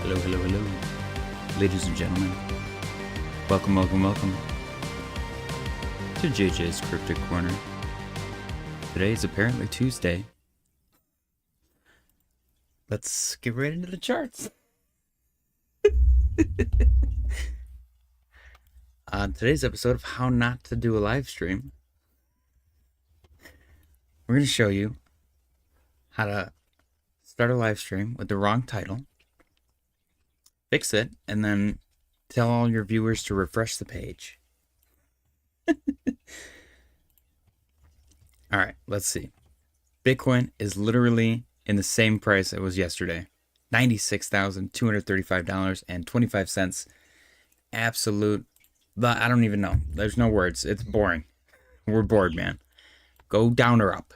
Hello, hello, hello, ladies and gentlemen. Welcome, welcome, welcome to JJ's Cryptic Corner. Today is apparently Tuesday. Let's get right into the charts. On today's episode of How Not to Do a Live Stream, we're going to show you how to start a live stream with the wrong title, fix it, and then tell all your viewers to refresh the page. Alright, let's see. Bitcoin is literally in the same price it was yesterday. $96,235.25. Absolute, I don't even know. There's no words. It's boring. We're bored, man. Go down or up.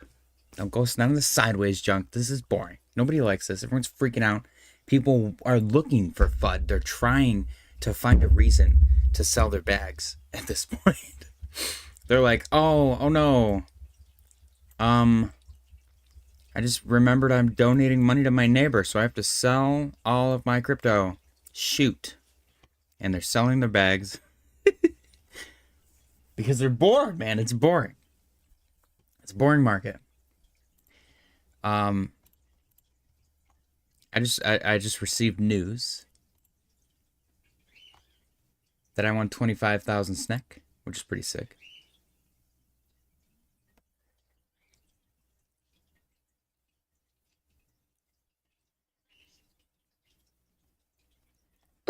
Don't go none of the sideways junk. This is boring. Nobody likes this. Everyone's freaking out. People are looking for FUD. They're trying to find a reason to sell their bags at this point. They're like, oh no. I just remembered I'm donating money to my neighbor, so I have to sell all of my crypto. Shoot. And they're selling their bags. Because they're bored, man. It's boring. It's a boring market. I just received news that I won 25,000 SNEK, which is pretty sick.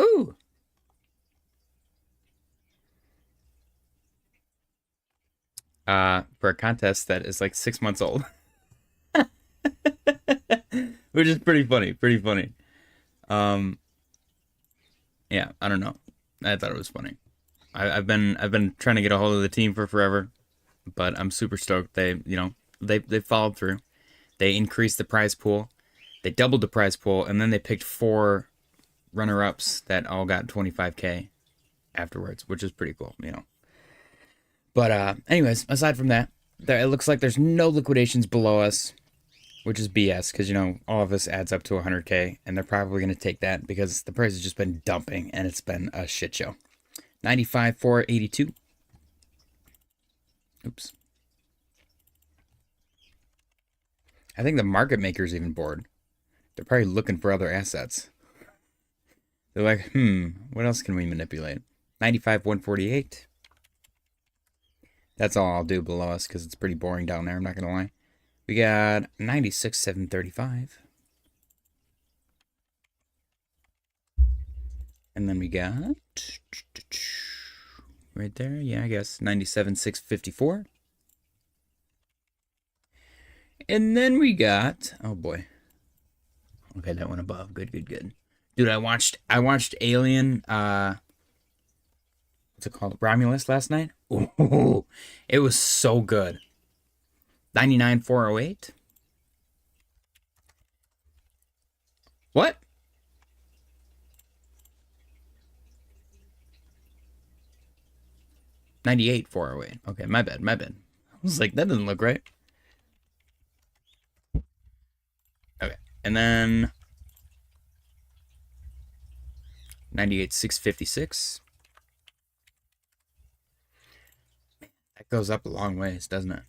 Ooh. For a contest that is like 6 months old. Which is pretty funny, Yeah, I don't know. I thought it was funny. I've been trying to get a hold of the team for forever, but I'm super stoked. They followed through. They increased the prize pool. They doubled the prize pool, and then they picked 4 runner-ups that all got 25K afterwards, which is pretty cool, But anyways, aside from that, it looks like there's no liquidations below us, which is BS, because, all of this adds up to 100K, and they're probably going to take that because the price has just been dumping, and it's been a shit show. 95,482. Oops. I think the market maker's even bored. They're probably looking for other assets. They're like, what else can we manipulate? 95,148. That's all I'll do below us, because it's pretty boring down there, I'm not going to lie. We got 96,735. And then we got right there, yeah, I guess 97,654. And then we got, oh boy. Okay, that one above. Good. Dude, I watched Alien, what's it called? Romulus last night. Ooh, it was so good. 99,408. What? $98,408. Okay, my bad. I was like, that doesn't look right. Okay, and then 98,656. That goes up a long ways, doesn't it?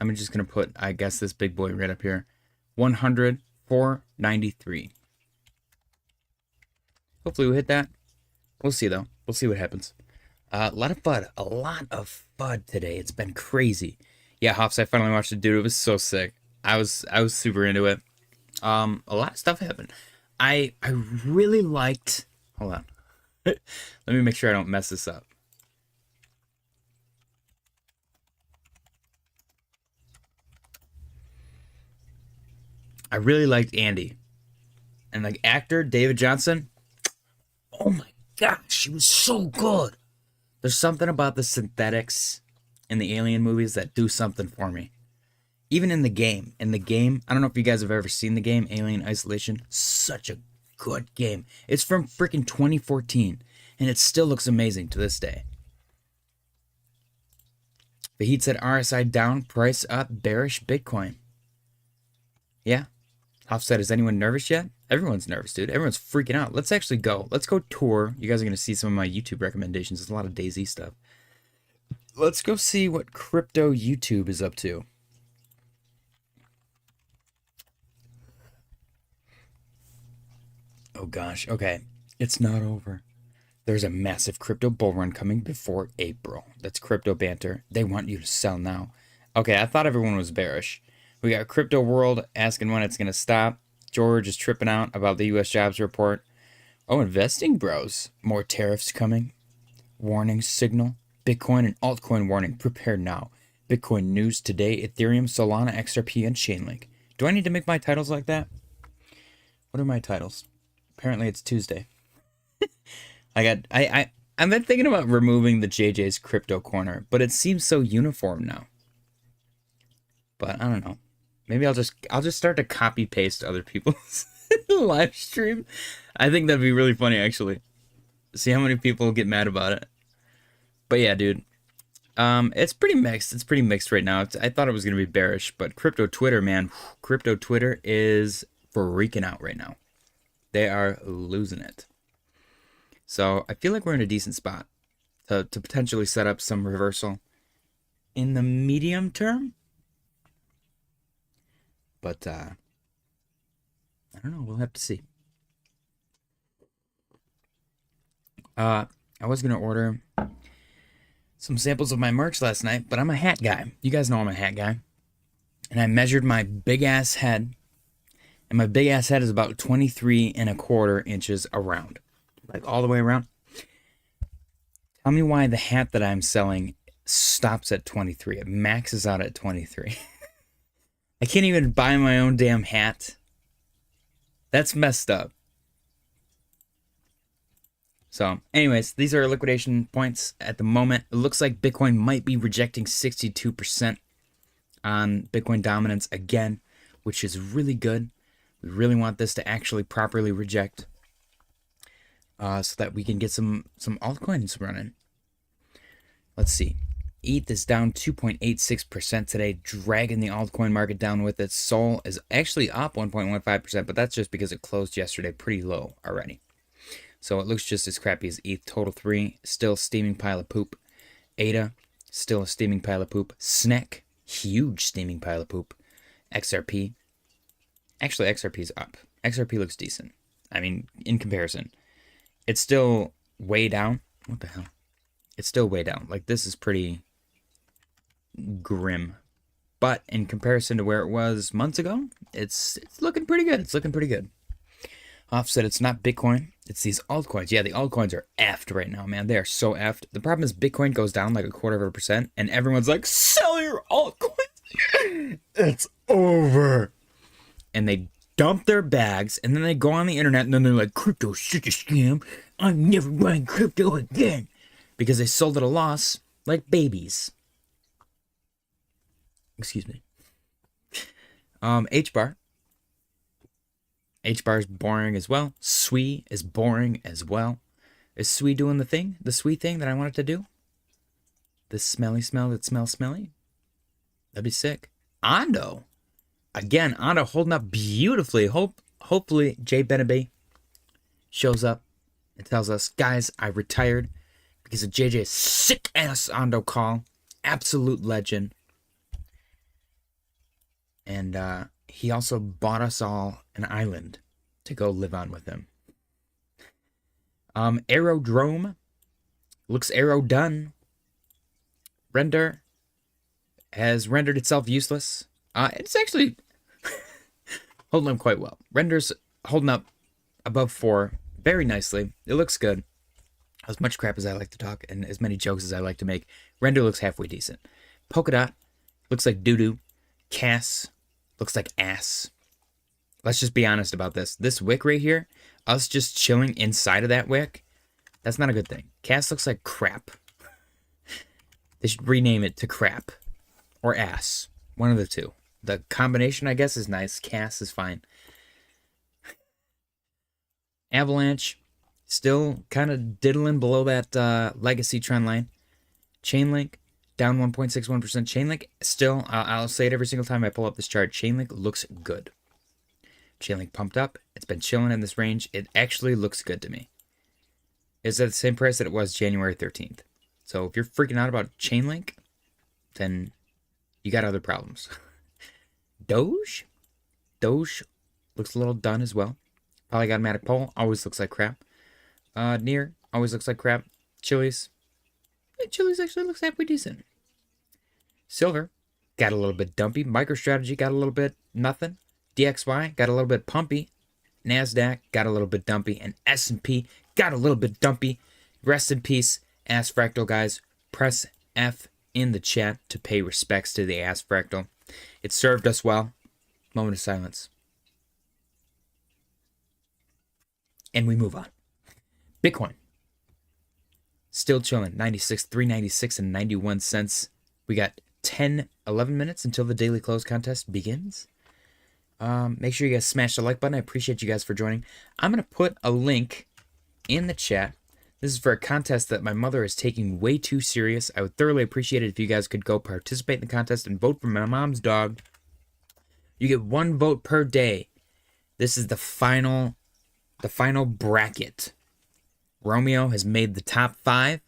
I'm just going to put, I guess, this big boy right up here. 100,493. Hopefully we'll hit that. We'll see, though. We'll see what happens. A lot of FUD today. It's been crazy. Yeah, Hops, I finally watched it, dude. It was so sick. I was super into it. A lot of stuff happened. I really liked... Hold on. Let me make sure I don't mess this up. I really liked Andy. And like actor David Johnson. Oh my gosh, he was so good. There's something about the synthetics in the Alien movies that do something for me. Even in the game. I don't know if you guys have ever seen the game, Alien Isolation. Such a good game. It's from freaking 2014. And it still looks amazing to this day. The Heat said RSI down, price up, bearish Bitcoin. Yeah. Hoff said, is anyone nervous yet? Everyone's nervous, dude. Everyone's freaking out. Let's actually go. Let's go tour. You guys are going to see some of my YouTube recommendations. There's a lot of DayZ stuff. Let's go see what crypto YouTube is up to. Oh gosh, okay. It's not over. There's a massive crypto bull run coming before April. That's crypto banter. They want you to sell now. Okay, I thought everyone was bearish. We got Crypto World asking when it's going to stop. George is tripping out about the U.S. jobs report. Oh, investing bros. More tariffs coming. Warning signal. Bitcoin and altcoin warning. Prepare now. Bitcoin news today. Ethereum, Solana, XRP, and Chainlink. Do I need to make my titles like that? What are my titles? Apparently it's Tuesday. I've been thinking about removing the JJsCrypticCorner, but it seems so uniform now. But I don't know. Maybe I'll just start to copy paste other people's live stream. I think that'd be really funny, actually. See how many people get mad about it. But yeah, dude. It's pretty mixed. It's pretty mixed right now. I thought it was gonna be bearish, but crypto Twitter, man, crypto Twitter is freaking out right now. They are losing it. So I feel like we're in a decent spot to potentially set up some reversal in the medium term. But I don't know. We'll have to see. I was going to order some samples of my merch last night, but I'm a hat guy. You guys know I'm a hat guy. And I measured my big-ass head. And my big-ass head is about 23¼ inches around. Like all the way around. Tell me why the hat that I'm selling stops at 23. It maxes out at 23. I can't even buy my own damn hat. That's messed up. So, anyways, these are liquidation points at the moment. It looks like Bitcoin might be rejecting 62% on Bitcoin dominance again, which is really good. We really want this to actually properly reject so that we can get some altcoins running. Let's see. ETH is down 2.86% today, dragging the altcoin market down with it. Sol is actually up 1.15%, but that's just because it closed yesterday pretty low already. So it looks just as crappy as ETH. Total 3, still steaming pile of poop. ADA, still a steaming pile of poop. SNEK, huge steaming pile of poop. XRP, actually XRP is up. XRP looks decent. I mean, in comparison. It's still way down. What the hell? It's still way down. Like, this is pretty grim. But in comparison to where it was months ago, it's looking pretty good. It's looking pretty good. Offset, it's not Bitcoin. It's these altcoins. Yeah, the altcoins are effed right now, man. They are so effed. The problem is Bitcoin goes down like 0.25%, and everyone's like, sell your altcoins. It's over. And they dump their bags, and then they go on the internet, and then they're like, crypto's such a scam. I'm never buying crypto again. Because they sold at a loss like babies. Excuse me. HBAR. HBAR is boring as well. SWE is boring as well. Is SWE doing the thing? The SWE thing that I wanted to do? The smelly smell that smells smelly? That'd be sick. Ondo. Again, Ondo holding up beautifully. Hopefully Jay Benabe shows up and tells us, guys, I retired because of JJ's sick-ass Ondo call. Absolute legend. And he also bought us all an island to go live on with him. Aerodrome. Looks arrow done. Render has rendered itself useless. It's actually holding up quite well. Render's holding up above 4 very nicely. It looks good. As much crap as I like to talk and as many jokes as I like to make, Render looks halfway decent. Polkadot looks like doo-doo. Cass looks like ass. Let's just be honest about this. This wick right here, us just chilling inside of that wick, that's not a good thing. Cass looks like crap. They should rename it to crap or ass. One of the two. The combination, I guess, is nice. Cass is fine. Avalanche, still kind of diddling below that legacy trend line. Chainlink, down 1.61%. Chainlink, still, I'll say it every single time I pull up this chart. Chainlink looks good. Chainlink pumped up. It's been chilling in this range. It actually looks good to me. It's at the same price that it was January 13th. So if you're freaking out about Chainlink, then you got other problems. Doge looks a little done as well. Polygonmatic pole always looks like crap. Near always looks like crap. Chili's actually looks halfway decent. Silver got a little bit dumpy. MicroStrategy got a little bit nothing. DXY got a little bit pumpy. NASDAQ got a little bit dumpy. And S&P got a little bit dumpy. Rest in peace, Ass Fractal, guys. Press F in the chat to pay respects to the Ass Fractal. It served us well. Moment of silence. And we move on. Bitcoin. Still chilling. 96, 396 and 91 cents. We got 11 minutes until the daily close contest begins. Make sure you guys smash the like button. I appreciate you guys for joining. I'm going to put a link in the chat. This is for a contest that my mother is taking way too serious. I would thoroughly appreciate it if you guys could go participate in the contest and vote for my mom's dog. You get 1 vote per day. This is the final bracket. Romeo has made the top 5.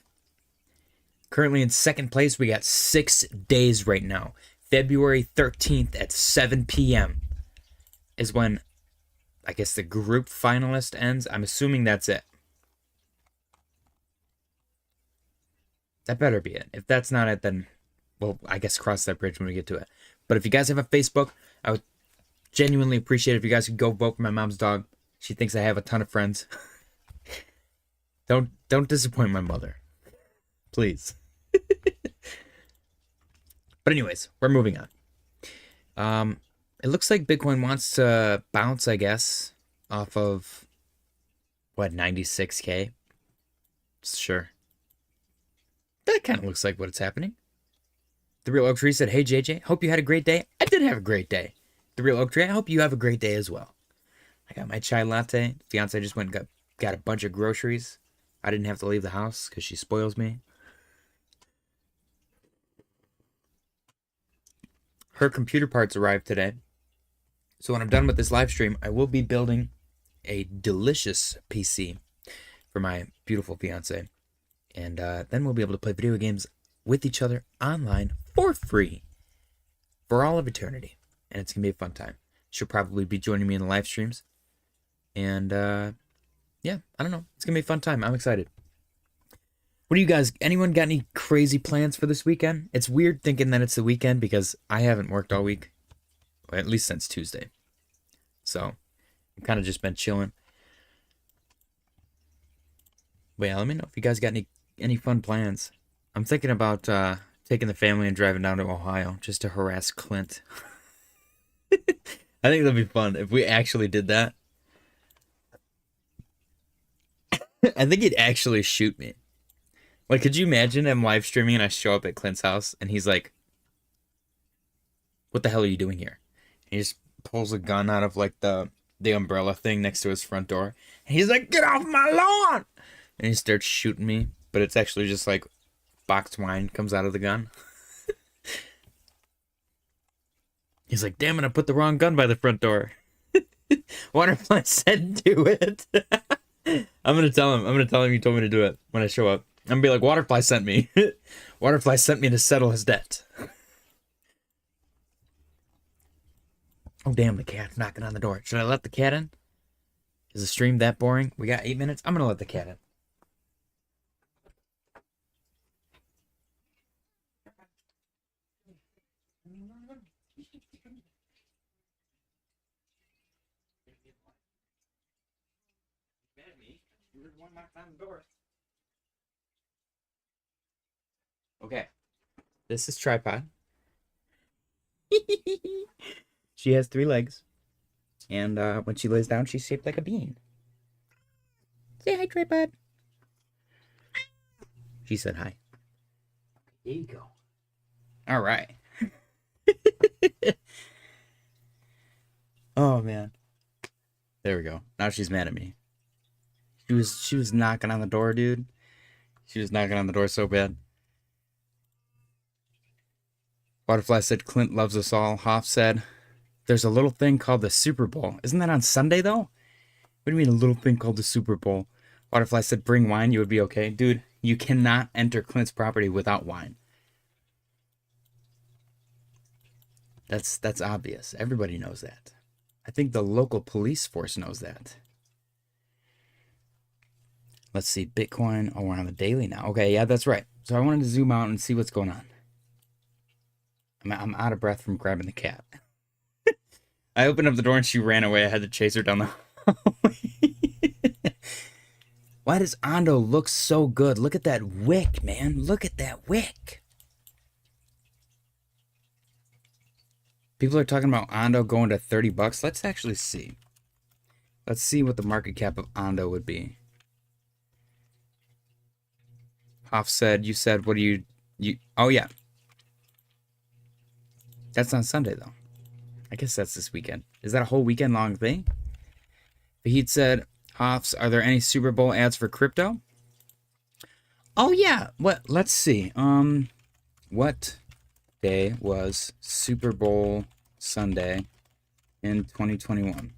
Currently in second place, we got 6 days right now. February 13th at 7 p.m. is when, I guess, the group finalist ends. I'm assuming that's it. That better be it. If that's not it, then, well, I guess cross that bridge when we get to it. But if you guys have a Facebook, I would genuinely appreciate it if you guys could go vote for my mom's dog. She thinks I have a ton of friends. Don't disappoint my mother. Please. But anyways, we're moving on. It looks like Bitcoin wants to bounce, I guess, off of, what, 96K? Sure. That kind of looks like what's happening. The Real Oak Tree said, hey, JJ, hope you had a great day. I did have a great day. The Real Oak Tree, I hope you have a great day as well. I got my chai latte. Fiance just went and got a bunch of groceries. I didn't have to leave the house because she spoils me. Her computer parts arrived today. So when I'm done with this live stream, I will be building a delicious PC for my beautiful fiance. And then we'll be able to play video games with each other online for free for all of eternity. And it's going to be a fun time. She'll probably be joining me in the live streams. And yeah, I don't know. It's going to be a fun time. I'm excited. What do you guys, anyone got any crazy plans for this weekend? It's weird thinking that it's the weekend because I haven't worked all week. Well, at least since Tuesday. So, I've kind of just been chilling. But yeah, let me know if you guys got any fun plans. I'm thinking about taking the family and driving down to Ohio just to harass Clint. I think that'd be fun if we actually did that. I think he'd actually shoot me. Like, could you imagine him live streaming and I show up at Clint's house and he's like, what the hell are you doing here? And he just pulls a gun out of like the umbrella thing next to his front door. And he's like, get off my lawn! And he starts shooting me. But it's actually just like boxed wine comes out of the gun. He's like, damn it, I put the wrong gun by the front door. Waterfly said do it. I'm gonna tell him you told me to do it when I show up. I'm gonna be like, Waterfly sent me. Waterfly sent me to settle his debt. Oh damn, the cat's knocking on the door. Should I let the cat in? Is the stream that boring? We got 8 minutes. I'm gonna let the cat in. Okay, this is tripod. She has 3 legs, and when she lays down, she's shaped like a bean. Say hi, tripod. She said hi. There you go. All right. Oh man. There we go. Now she's mad at me. She was knocking on the door, dude. She was knocking on the door so bad. Butterfly said Clint loves us all. Hoff said there's a little thing called the Super Bowl. Isn't that on Sunday, though? What do you mean a little thing called the Super Bowl? Waterfly said, bring wine, you would be okay. Dude, you cannot enter Clint's property without wine. That's obvious. Everybody knows that. I think the local police force knows that. Let's see, Bitcoin. Oh, we're on the daily now. Okay, yeah, that's right. So I wanted to zoom out and see what's going on. I'm out of breath from grabbing the cat. I opened up the door and she ran away. I had to chase her down the hallway. Why does Ondo look so good? Look at that wick, man. Look at that wick. People are talking about Ondo going to 30 bucks. Let's actually see. Let's see what the market cap of Ondo would be. Hoff said, you said, what do you, oh yeah. That's on Sunday though. I guess that's this weekend. Is that a whole weekend long thing? Fahid said, Hoffs, are there any Super Bowl ads for crypto? Oh yeah. What? Let's see. What day was Super Bowl Sunday in 2021?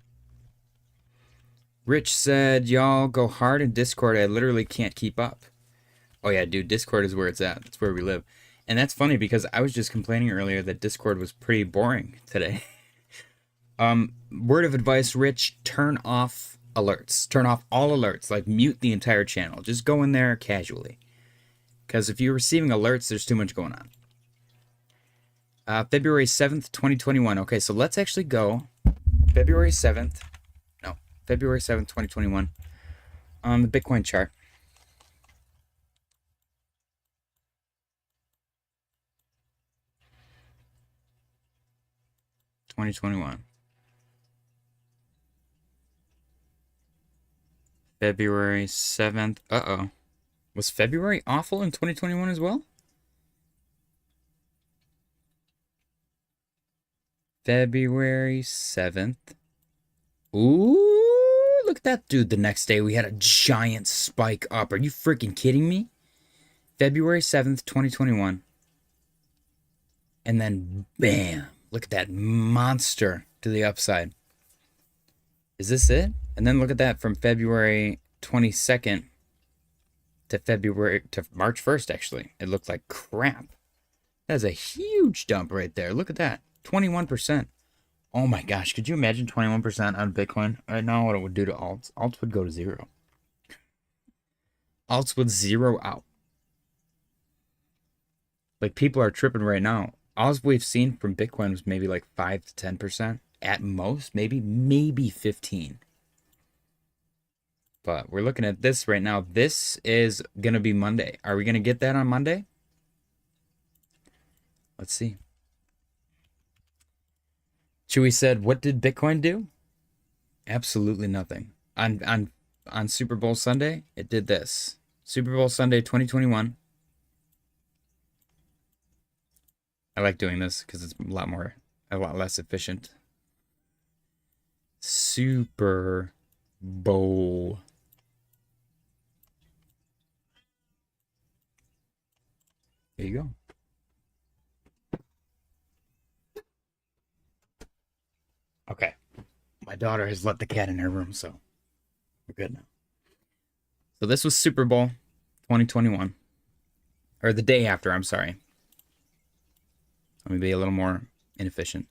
Rich said, y'all go hard in Discord. I literally can't keep up. Oh yeah, dude, Discord is where it's at. That's where we live. And that's funny because I was just complaining earlier that Discord was pretty boring today. Word of advice, Rich, turn off alerts. Turn off all alerts. Like, mute the entire channel. Just go in there casually. Because if you're receiving alerts, there's too much going on. February 7th, 2021. Okay, so let's actually go February 7th. No, February 7th, 2021. On the Bitcoin chart. February 7th. Uh-oh. Was February awful in 2021 as well? February 7th. Ooh, look at that, dude. The next day we had a giant spike up. Are you freaking kidding me? February 7th, 2021. And then, bam. Look at that monster to the upside. Is this it? And then look at that from February 22nd to March 1st, actually. It looked like crap. That's a huge dump right there. Look at that. 21%. Oh my gosh. Could you imagine 21% on Bitcoin right now? What it would do to alts? Alts would go to zero. Alts would zero out. Like, people are tripping right now. All we've seen from Bitcoin was maybe like 5 to 10%. At most, maybe 15. But we're looking at this right now. This is going to be Monday. Are we going to get that on Monday? Let's see. Chewy said, what did Bitcoin do? Absolutely nothing. On Super Bowl Sunday, it did this. Super Bowl Sunday 2021. I like doing this because it's a lot less efficient. Super Bowl. There you go. Okay. My daughter has let the cat in her room, so we're good now. So this was Super Bowl 2021. Or the day after, I'm sorry. Let me be a little more inefficient.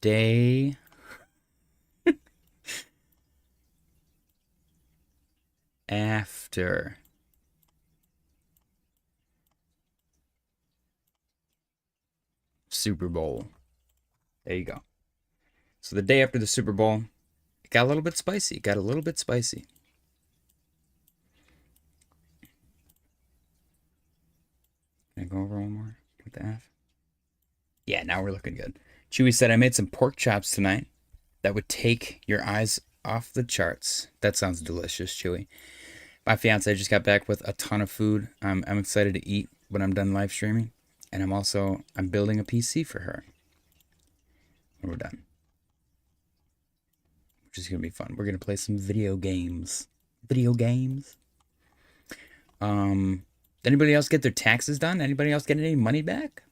Day after Super Bowl. There you go. So the day after the Super Bowl, it got a little bit spicy. Can I go over one more with the F? Yeah, now we're looking good. Chewy said, I made some pork chops tonight that would take your eyes off the charts. That sounds delicious, Chewy. My fiance just got back with a ton of food. I'm excited to eat when I'm done live streaming. And I'm building a PC for her when we're done. Which is going to be fun. We're going to play some video games. Anybody else get their taxes done? Anybody else get any money back?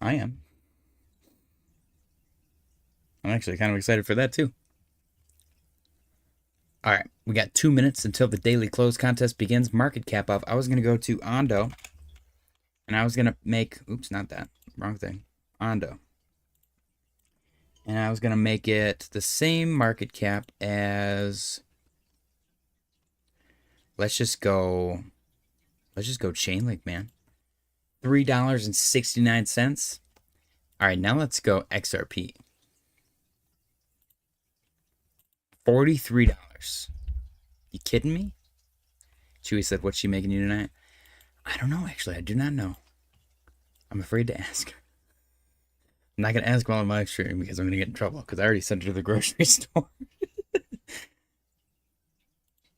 I am. I'm actually kind of excited for that too. All right, we got 2 minutes until the daily close contest begins. Market cap of, I was going to go to Ondo, and I was going to make, oops, not that, wrong thing, Ondo. And I was going to make it the same market cap as, let's just go Chainlink, man. $3.69. All right, now let's go XRP. $43. You kidding me? Chewy said, what's she making you tonight? I don't know, actually. I do not know. I'm afraid to ask. I'm not going to ask while I'm live streaming because I'm going to get in trouble because I already sent her to the grocery store.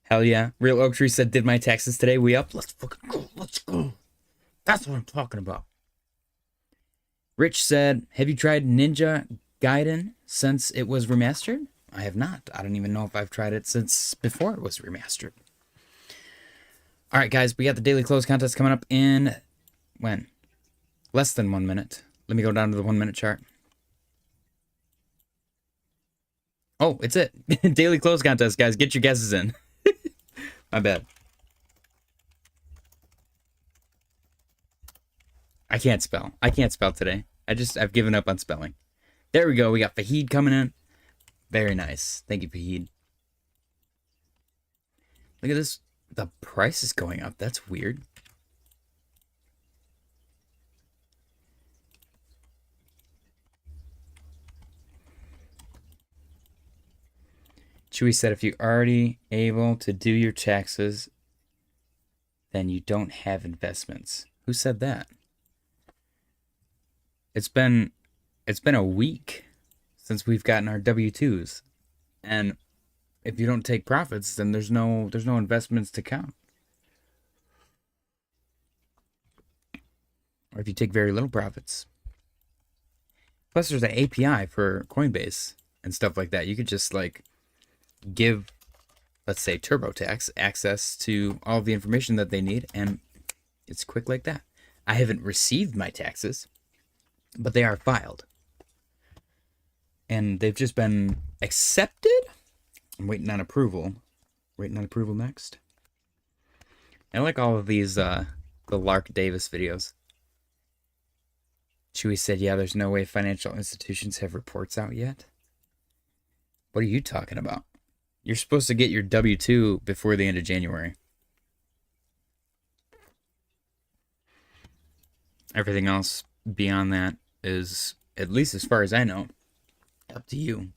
Hell yeah. Real Oak Tree said, did my taxes today? We up? Let's fucking go. Let's go. That's what I'm talking about. Rich said, have you tried Ninja Gaiden since it was remastered? I have not. I don't even know if I've tried it since before it was remastered. All right, guys, we got the daily close contest coming up in, when? Less than 1 minute. Let me go down to the 1 minute chart. Oh, it's it. Daily close contest, guys. Get your guesses in. My bad. I can't spell. I can't spell today. I've given up on spelling. There we go. We got Fahid coming in. Very nice. Thank you, Fahid. Look at this. The price is going up. That's weird. Chewy said, if you're already able to do your taxes, then you don't have investments. Who said that? It's been a week since we've gotten our W-2s. And if you don't take profits, then there's no investments to count. Or if you take very little profits. Plus there's an API for Coinbase and stuff like that. You could just like give, let's say, TurboTax access to all of the information that they need, and it's quick like that. I haven't received my taxes, but they are filed. And they've just been accepted. I'm waiting on approval. Waiting on approval next. I like all of these, the Lark Davis videos. Chewy said, yeah, there's no way financial institutions have reports out yet. What are you talking about? You're supposed to get your W-2 before the end of January. Everything else beyond that is, at least as far as I know, up to you.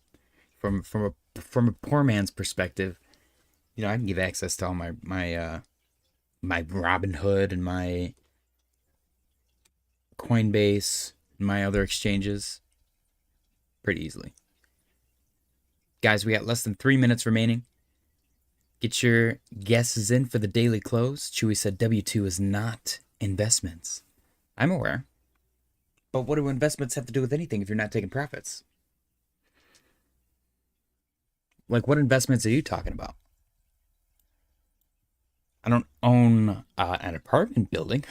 From a poor man's perspective, you know, I can give access to all my Robinhood and my Coinbase and my other exchanges pretty easily. Guys, we got less than 3 minutes remaining. Get your guesses in for the daily close. Chewy said W-2 is not investments. I'm aware. But what do investments have to do with anything if you're not taking profits? Like, what investments are you talking about? I don't own an apartment building.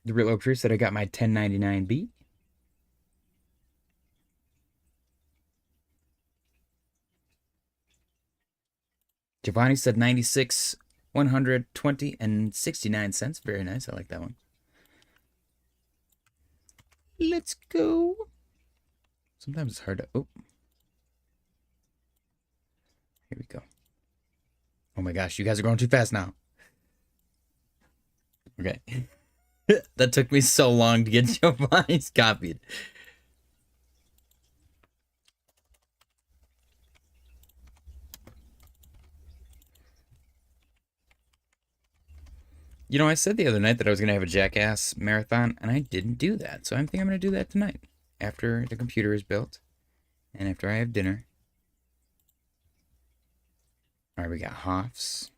The Real Oak Tree said I got my 1099B. Giovanni said 96, 120, and 69 cents. Very nice. I like that one. Let's go. Sometimes it's hard to... Oh. Here we go. Oh my gosh, you guys are going too fast now. Okay. That took me so long to get Giovanni's copied. You know, I said the other night that I was going to have a Jackass marathon, and I didn't do that. So I think I'm going to do that tonight, after the computer is built, and after I have dinner. All right, we got Hoffs.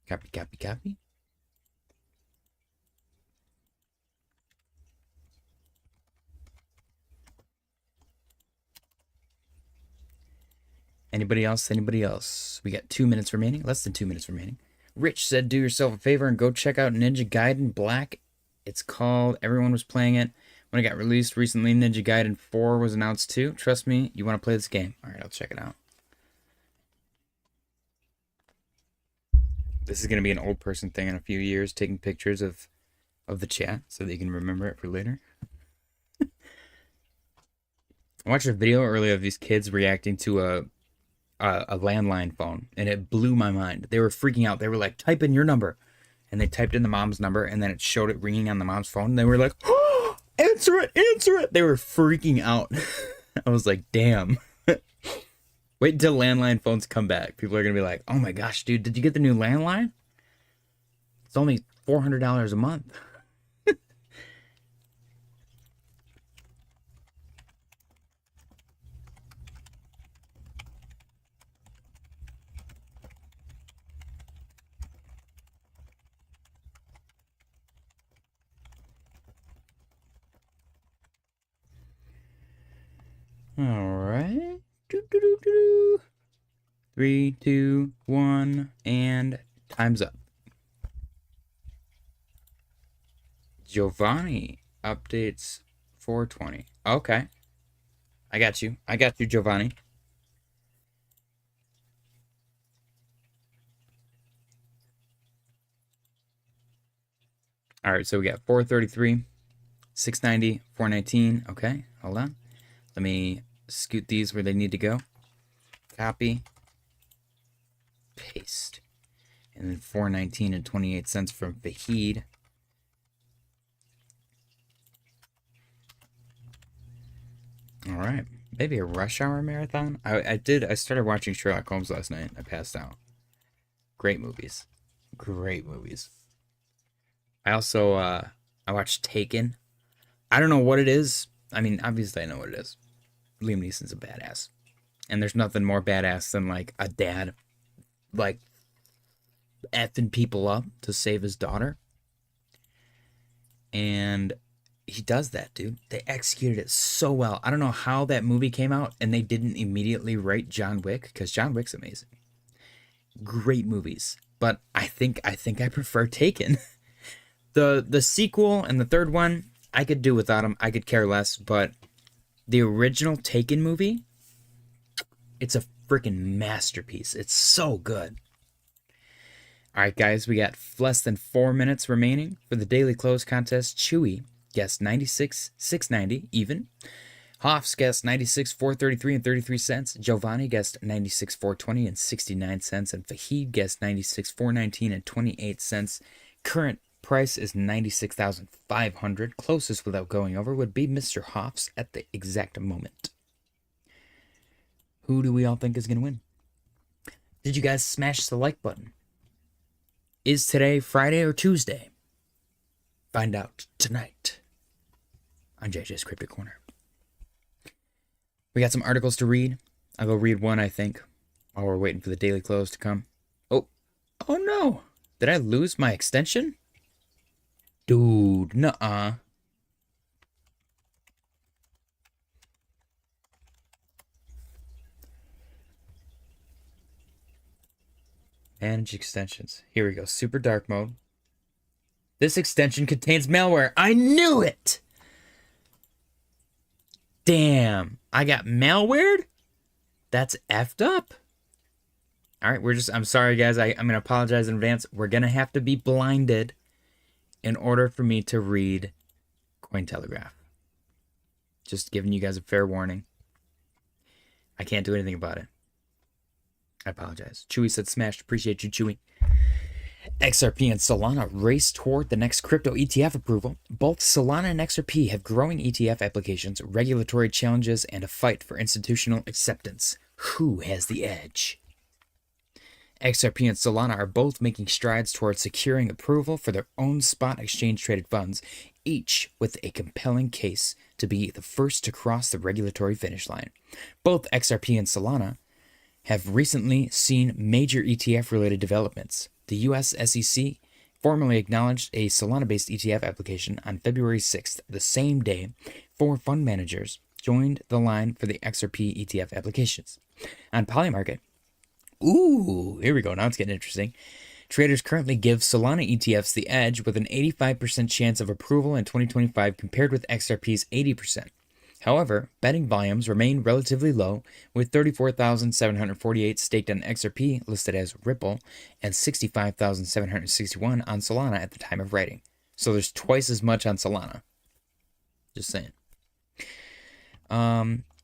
Copy, copy, copy. Anybody else? Anybody else? We got 2 minutes remaining. Less than 2 minutes remaining. Rich said, do yourself a favor and go check out Ninja Gaiden Black. It's called, everyone was playing it when it got released recently. Ninja Gaiden 4 was announced too. Trust me, you want to play this game. All right, I'll check it out. This is going to be an old person thing in a few years, taking pictures of the chat so that you can remember it for later. I watched a video earlier of these kids reacting to a landline phone, and it blew my mind. They were freaking out. They were like, type in your number. And they typed in the mom's number, and then it showed it ringing on the mom's phone. And they were like, oh, answer it, answer it. They were freaking out. I was like, damn. Wait until landline phones come back. People are going to be like, oh my gosh, dude, did you get the new landline? It's only $400 a month. All right. 3, 2, 1, and time's up. Giovanni updates 420. Okay. I got you, Giovanni. All right, so we got 433, 690, 419. Okay, hold on. Let me scoot these where they need to go. Copy. Paste. And then 419 and 28 cents from Vahid. All right. Maybe a rush hour marathon? I started watching Sherlock Holmes last night. I passed out. Great movies. Great movies. I also, I watched Taken. I don't know what it is. I mean, obviously I know what it is. Liam Neeson's a badass. And there's nothing more badass than, like, a dad, like, effing people up to save his daughter. And he does that, dude. They executed it so well. I don't know how that movie came out and they didn't immediately write John Wick, because John Wick's amazing. Great movies. But I think I prefer Taken. The sequel and the third one, I could do without them. I could care less. But the original Taken movie, it's a freaking masterpiece. It's so good. All right, guys, we got less than 4 minutes remaining for the daily close contest. Chewy guessed 96, 690 even. Hoffs guessed 96, 433 and 33 cents. Giovanni guessed 96, 420 and 69 cents. And Fahid guessed 96, 419 and 28 cents. Current price is 96,500. Closest without going over would be Mr. Hoffs at the exact moment. Who do we all think is going to win? Did you guys smash the like button? Is today Friday or Tuesday? Find out tonight on JJ's Cryptic Corner. We got some articles to read. I'll go read one, I think, while we're waiting for the daily close to come. Oh no. Did I lose my extension? Dude, nuh-uh. Manage extensions. Here we go. Super dark mode. This extension contains malware. I knew it! Damn. I got malwared? That's effed up. All right, I'm sorry, guys. I'm going to apologize in advance. We're going to have to be blinded in order for me to read Cointelegraph. Just giving you guys a fair warning. I can't do anything about it. I apologize. Chewy said smashed. Appreciate you, Chewy. XRP and Solana race toward the next crypto ETF approval. Both Solana and XRP have growing ETF applications, regulatory challenges, and a fight for institutional acceptance. Who has the edge? XRP and Solana are both making strides towards securing approval for their own spot exchange-traded funds, each with a compelling case to be the first to cross the regulatory finish line. Both XRP and Solana have recently seen major ETF-related developments. The U.S. SEC formally acknowledged a Solana-based ETF application on February 6th, the same day 4 fund managers joined the line for the XRP ETF applications. On Polymarket, ooh, here we go, now it's getting interesting. Traders currently give Solana ETFs the edge with an 85% chance of approval in 2025 compared with XRP's 80%. However, betting volumes remain relatively low, with 34,748 staked on XRP listed as Ripple and 65,761 on Solana at the time of writing. So there's twice as much on Solana. Just saying.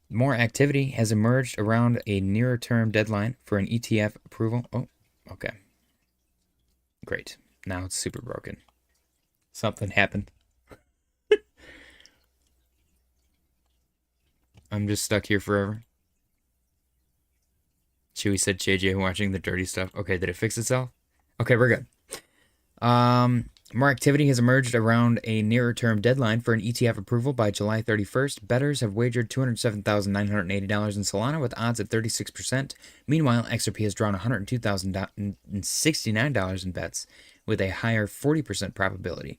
More activity has emerged around a nearer term deadline for an ETF approval. Oh, okay. Great. Now it's super broken. Something happened. I'm just stuck here forever. Chewy said JJ watching the dirty stuff. Okay, did it fix itself? Okay, we're good. More activity has emerged around a nearer term deadline for an ETF approval by July 31st. Bettors have wagered $207,980 in Solana with odds at 36%. Meanwhile, XRP has drawn $102,069 in bets with a higher 40% probability.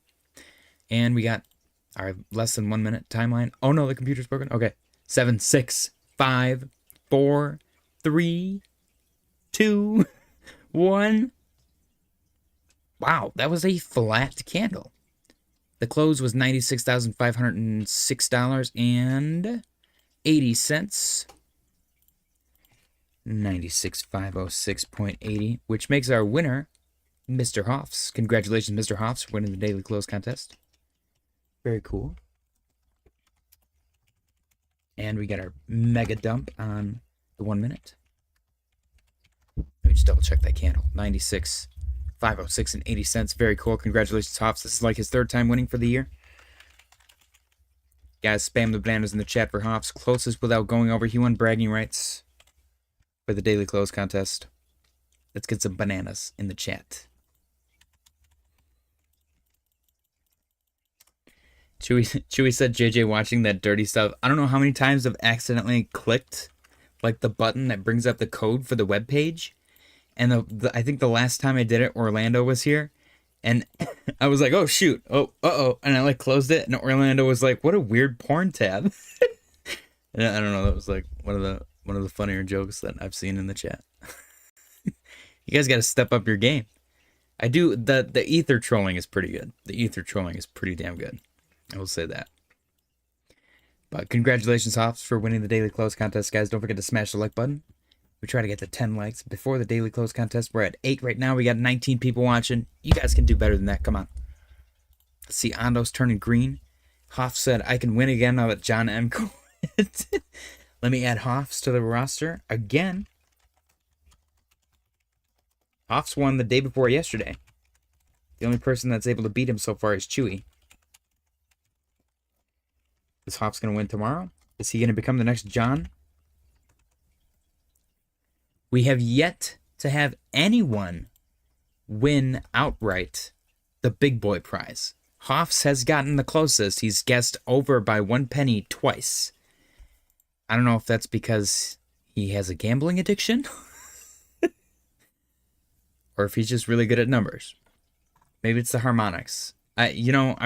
And we got our less than 1 minute timeline. Oh no, the computer's broken. Okay. 7, 6, 5, 4, 3, 2, 1. Wow, that was a flat candle. The close was $96,506.80. 96,506.80, which makes our winner Mr. Hoffs. Congratulations, Mr. Hoffs, for winning the daily close contest. Very cool. And we got our mega dump on the 1 minute. Let me just double check that candle. 96,506.80. Very cool. Congratulations, Hoffs. This is like his third time winning for the year. Guys, spam the bananas in the chat for Hoffs. Closest without going over. He won bragging rights for the daily close contest. Let's get some bananas in the chat. Chewy said JJ watching that dirty stuff. I don't know how many times I've accidentally clicked like the button that brings up the code for the web page. And I think the last time I did it, Orlando was here. And I was like, oh shoot. Oh, uh-oh. And I like closed it and Orlando was like, what a weird porn tab. And I don't know, that was like one of the funnier jokes that I've seen in the chat. You guys gotta step up your game. I do the ether trolling is pretty good. The ether trolling is pretty damn good. I will say that. But congratulations, Hoffs, for winning the daily close contest, guys. Don't forget to smash the like button. We try to get to 10 likes before the daily close contest. We're at 8 right now. We got 19 people watching. You guys can do better than that. Come on. Let's see. Ando's turning green. Hoff said, I can win again now that John M. quit. Let me add Hoffs to the roster again. Hoffs won the day before yesterday. The only person that's able to beat him so far is Chewy. Is Hoffs going to win tomorrow? Is he going to become the next John? We have yet to have anyone win outright the big boy prize. Hoffs has gotten the closest. He's guessed over by 1 penny twice. I don't know if that's because he has a gambling addiction or if he's just really good at numbers. Maybe it's the harmonics. I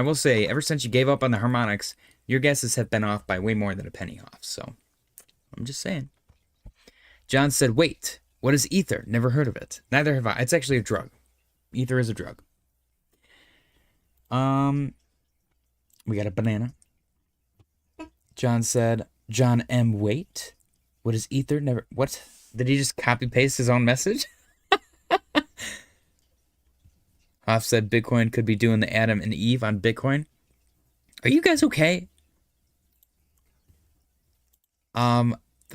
will say, ever since you gave up on the harmonics, your guesses have been off by way more than a penny off. So, I'm just saying. John said, wait, what is ether? Never heard of it. Neither have I. It's actually a drug. Ether is a drug. We got a banana. John said, John M. Wait. What is ether? Never. What? Did he just copy paste his own message? Hoff said Bitcoin could be doing the Adam and Eve on Bitcoin. Are you guys okay?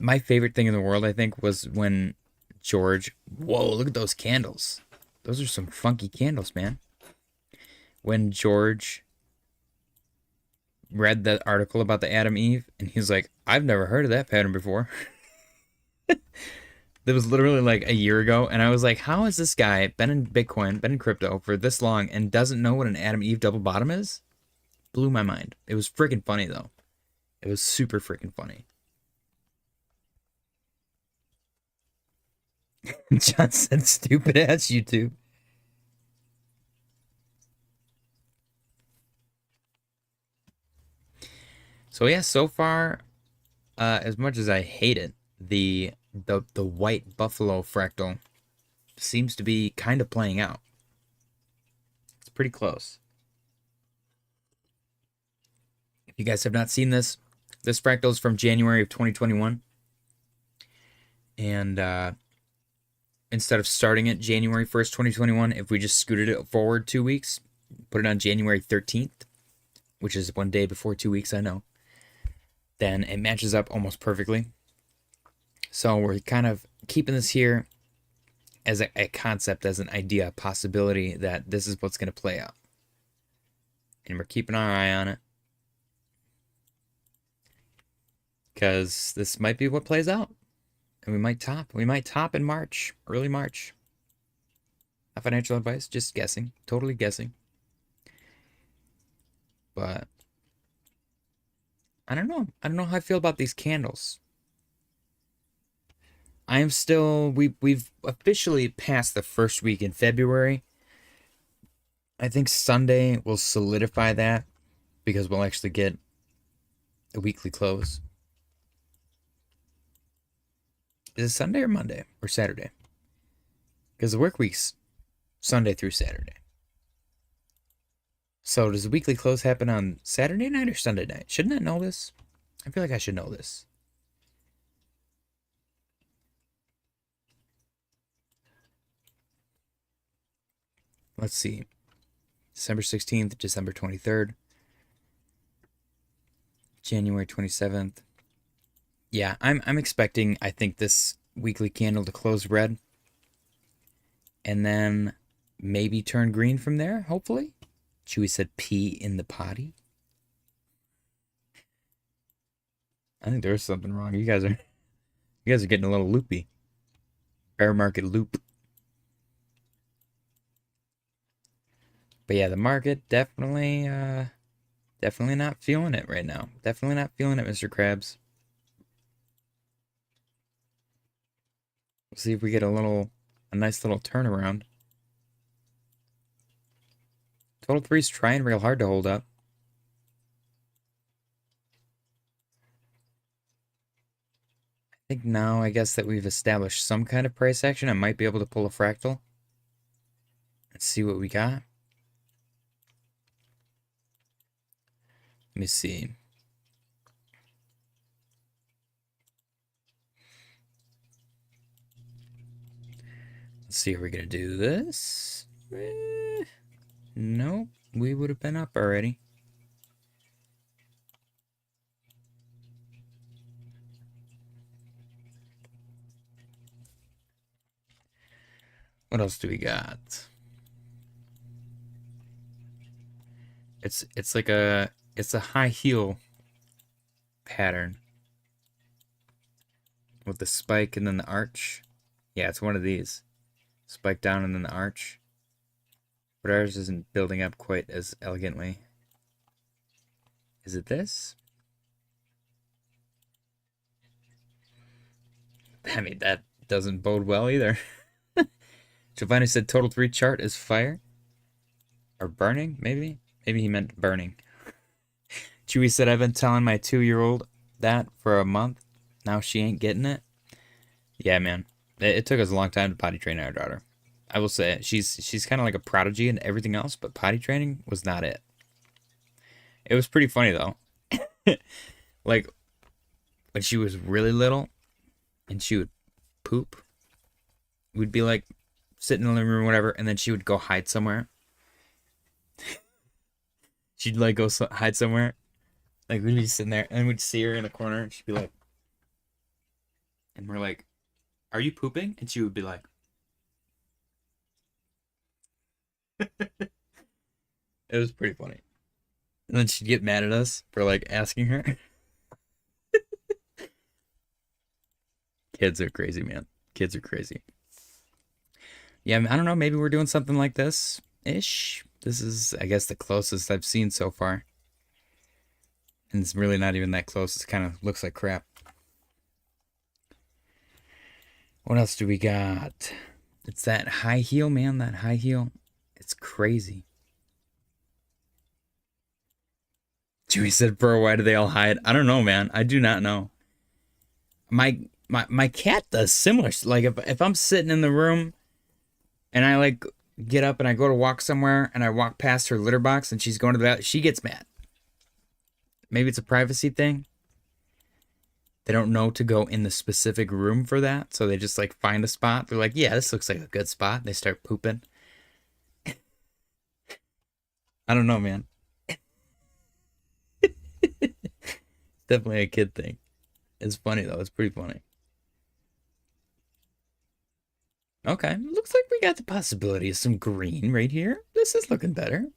My favorite thing in the world, I think, was when George... Whoa, look at those candles. Those are some funky candles, man. When George read that article about the Adam Eve, and he's like, I've never heard of that pattern before. That was literally like a year ago, and I was like, how has this guy been in Bitcoin, been in crypto for this long, and doesn't know what an Adam Eve double bottom is? Blew my mind. It was freaking funny, though. It was super freaking funny. John said, stupid ass YouTube. So yeah, so far, as much as I hate it, the white buffalo fractal seems to be kind of playing out. pretty close. If you guys have not seen this fractal is from January of 2021. And instead of starting it January 1st, 2021, if we just scooted it forward 2 weeks, put it on January 13th, which is 1 day before 2 weeks, I know, then it matches up almost perfectly. So we're kind of keeping this here as a concept, as an idea, a possibility that this is what's going to play out. And we're keeping our eye on it, because this might be what plays out. And we might top. We might top in March, early March. Not financial advice, just guessing. Totally guessing. But I don't know. I don't know how I feel about these candles. I am still... We've officially passed the first week in February. I think Sunday will solidify that, because we'll actually get a weekly close. Is it Sunday or Monday or Saturday? Because the work week's Sunday through Saturday. So does the weekly close happen on Saturday night or Sunday night? Shouldn't I know this? I feel like I should know this. Let's see. December 16th, December 23rd, January 27th. Yeah, I'm expecting, I think, this weekly candle to close red. And then maybe turn green from there, hopefully. Chewy said pee in the potty. I think there's something wrong. You guys are getting a little loopy. Bear market loop. But yeah, the market definitely not feeling it right now. Definitely not feeling it, Mr. Krabs. We'll see if we get a nice little turnaround. Total 3's trying real hard to hold up. I think now, I guess that we've established some kind of price action, I might be able to pull a fractal. Let's see what we got. Let me see. Let's see if we're gonna do this. Nope, we would have been up already. What else do we got? It's a high heel pattern with the spike and then the arch. Yeah, it's one of these. Spike down and then the arch. But ours isn't building up quite as elegantly. Is it this? I mean, that doesn't bode well either. Giovanni said total 3 chart is fire. Or burning, maybe? Maybe he meant burning. Chewy said, I've been telling my 2-year-old that for a month. Now she ain't getting it. Yeah, man. It took us a long time to potty train our daughter. I will say, she's kind of like a prodigy and everything else, but potty training was not it. It was pretty funny, though. Like, when she was really little and she would poop, we'd be like sitting in the living room or whatever, and then she would go hide somewhere. She'd like go hide somewhere. Like, we'd be sitting there and we'd see her in a corner and she'd be like, and we're like, are you pooping? And she would be like, it was pretty funny. And then she'd get mad at us for like asking her. Kids are crazy, man. Kids are crazy. Yeah, I don't know. Maybe we're doing something like this-ish. This is, I guess, the closest I've seen so far. And it's really not even that close. It kind of looks like crap. What else do we got? It's that high heel, man. That high heel. It's crazy. Chewy said, bro, why do they all hide? I don't know, man. I do not know. My cat does similar. Like, if I'm sitting in the room and I, like, get up and I go to walk somewhere and I walk past her litter box and she's going to the bathroom, she gets mad. Maybe it's a privacy thing. They don't know to go in the specific room for that, so they just like find a spot. They're like, yeah, this looks like a good spot. They start pooping. I don't know, man. Definitely a kid thing. It's funny though. It's pretty funny. Okay, looks like we got the possibility of some green right here. This is looking better.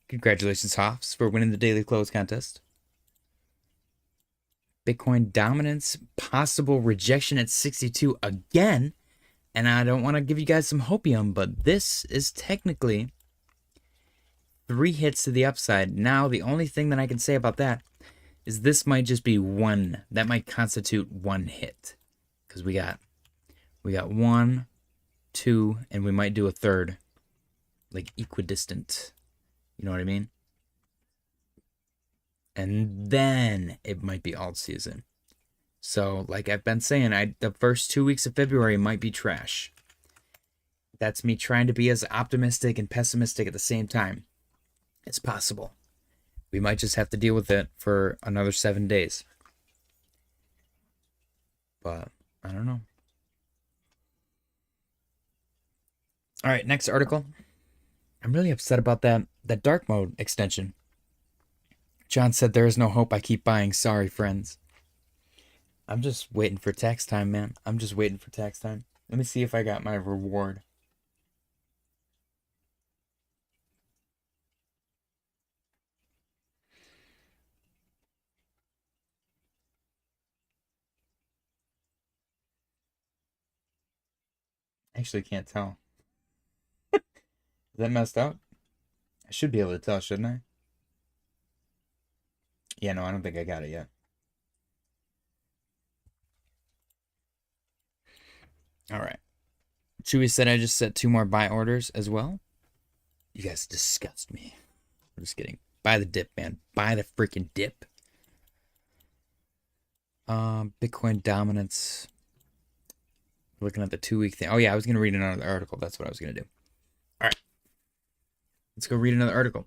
Congratulations, Hoffs, for winning the daily close contest. Bitcoin dominance, possible rejection at 62 again. And I don't want to give you guys some hopium, but this is technically 3 hits to the upside. Now, the only thing that I can say about that is this might just be one. That might constitute 1 hit. Because we got 1, 2, and we might do a third. Like equidistant. You know what I mean? And then it might be alt season. So, like I've been saying, the first 2 weeks of February might be trash. That's me trying to be as optimistic and pessimistic at the same time. It's possible. We might just have to deal with it for another 7 days. But, I don't know. Alright, next article. I'm really upset about that dark mode extension. John said there is no hope. I keep buying. Sorry, friends. I'm just waiting for tax time, man. I'm just waiting for tax time. Let me see if I got my reward. Actually can't tell. Is that messed up? I should be able to tell, shouldn't I? Yeah, no, I don't think I got it yet. Alright. Chewy said I just set 2 more buy orders as well. You guys disgust me. I'm just kidding. Buy the dip, man. Buy the freaking dip. Bitcoin dominance. Looking at the 2-week thing. Oh, yeah, I was going to read another article. That's what I was going to do. All right. Let's go read another article.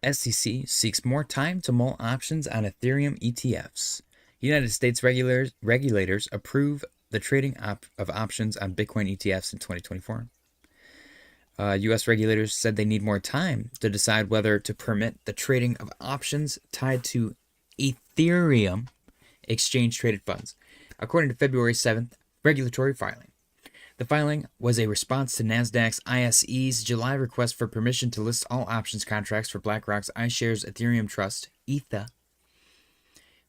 SEC seeks more time to mull options on Ethereum ETFs. United States regulators approve the trading of options on Bitcoin ETFs in 2024. U.S. regulators said they need more time to decide whether to permit the trading of options tied to Ethereum exchange-traded funds, according to February 7th regulatory filing. The filing was a response to Nasdaq's ISE's July request for permission to list all options contracts for BlackRock's iShares Ethereum Trust, ETHA.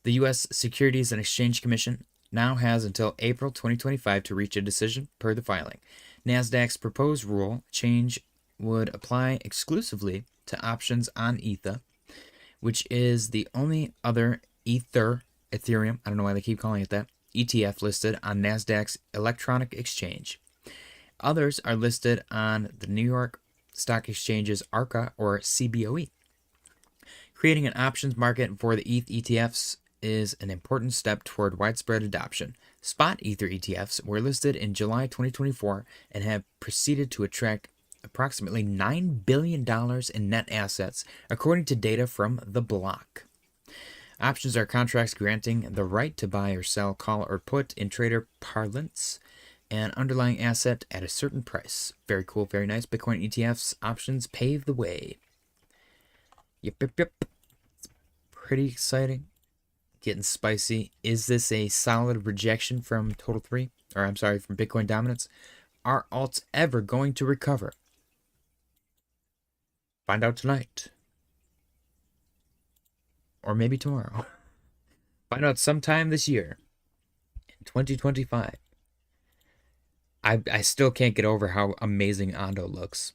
The U.S. Securities and Exchange Commission now has until April 2025 to reach a decision per the filing. Nasdaq's proposed rule change would apply exclusively to options on ETHA, which is the only other Ethereum, I don't know why they keep calling it that, ETF listed on Nasdaq's electronic exchange. Others are listed on the New York Stock Exchange's ARCA or CBOE. Creating an options market for the ETH ETFs is an important step toward widespread adoption. Spot Ether ETFs were listed in July 2024 and have proceeded to attract approximately $9 billion in net assets, according to data from The Block. Options are contracts granting the right to buy or sell, call or put in trader parlance an underlying asset at a certain price. Very cool, very nice. Bitcoin ETFs options pave the way. Yep. It's pretty exciting. Getting spicy. Is this a solid rejection from Total 3? Or I'm sorry, from Bitcoin dominance? Are alts ever going to recover? Find out tonight. Or maybe tomorrow. Find out sometime this year. In 2025. I still can't get over how amazing Ondo looks.